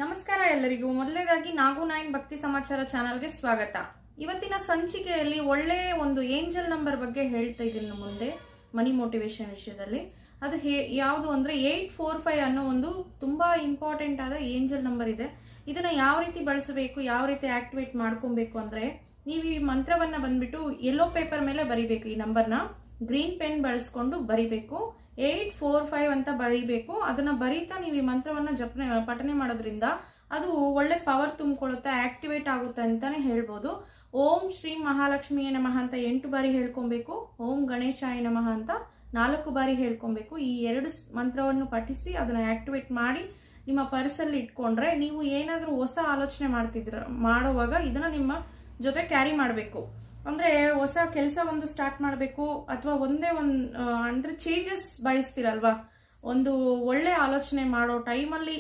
ನಮಸ್ಕಾರ ಎಲ್ಲರಿಗೂ. ಮೊದಲನೇದಾಗಿ ನಾಗು ನೈನ್ ಭಕ್ತಿ ಸಮಾಚಾರ ಚಾನಲ್ಗೆ ಸ್ವಾಗತ. ಇವತ್ತಿನ ಸಂಚಿಕೆಯಲ್ಲಿ ಒಳ್ಳೆ ಒಂದು ಏಂಜಲ್ ನಂಬರ್ ಬಗ್ಗೆ ಹೇಳ್ತಾ ಇದ್ದೀನಿ ಮುಂದೆ ಮನಿ ಮೋಟಿವೇಶನ್ ವಿಷಯದಲ್ಲಿ. ಅದು ಯಾವುದು ಅಂದ್ರೆ 845 ಅನ್ನೋ ಒಂದು ತುಂಬಾ ಇಂಪಾರ್ಟೆಂಟ್ ಆದ ಏಂಜಲ್ ನಂಬರ್ ಇದೆ. ಇದನ್ನ ಯಾವ ರೀತಿ ಬಳಸಬೇಕು, ಯಾವ ರೀತಿ ಆಕ್ಟಿವೇಟ್ ಮಾಡ್ಕೊಬೇಕು ಅಂದ್ರೆ, ನೀವು ಈ ಮಂತ್ರವನ್ನ ಬಂದ್ಬಿಟ್ಟು ಯೆಲ್ಲೋ ಪೇಪರ್ ಮೇಲೆ ಬರಿಬೇಕು. ಈ ನಂಬರ್ನ ಗ್ರೀನ್ ಪೆನ್ ಬಳಸ್ಕೊಂಡು ಬರಿಬೇಕು. 845 ಅಂತ ಬರೀಬೇಕು. ಅದನ್ನ ಬರೀತಾ ನೀವು ಈ ಮಂತ್ರವನ್ನ ಪಠನೆ ಮಾಡೋದ್ರಿಂದ ಅದು ಒಳ್ಳೆ ಪವರ್ ತುಂಬಿಕೊಳ್ಳುತ್ತೆ, ಆಕ್ಟಿವೇಟ್ ಆಗುತ್ತೆ ಅಂತಾನೆ ಹೇಳ್ಬೋದು. ಓಂ ಶ್ರೀ ಮಹಾಲಕ್ಷ್ಮಿಯೇ ನಮಃ ಅಂತ 8 ಬಾರಿ ಹೇಳ್ಕೊಬೇಕು. ಓಂ ಗಣೇಶಾಯ ನಮಃ ಅಂತ 4 ಬಾರಿ ಹೇಳ್ಕೊಬೇಕು. ಈ 2 ಮಂತ್ರವನ್ನು ಪಠಿಸಿ ಅದನ್ನ ಆಕ್ಟಿವೇಟ್ ಮಾಡಿ ನಿಮ್ಮ ಪರ್ಸಲ್ಲಿ ಇಟ್ಕೊಂಡ್ರೆ, ನೀವು ಏನಾದ್ರೂ ಹೊಸ ಆಲೋಚನೆ ಮಾಡುವಾಗ ಇದನ್ನ ನಿಮ್ಮ ಜೊತೆ ಕ್ಯಾರಿ ಮಾಡಬೇಕು. ಅಂದ್ರೆ ಹೊಸ ಕೆಲಸ ಒಂದು ಸ್ಟಾರ್ಟ್ ಮಾಡಬೇಕು ಅಥವಾ ಅಂದ್ರೆ ಚೇಂಜಸ್ ಬಯಸ್ತೀರಲ್ವಾ, ಒಂದು ಒಳ್ಳೆ ಆಲೋಚನೆ ಮಾಡೋ ಟೈಮಲ್ಲಿ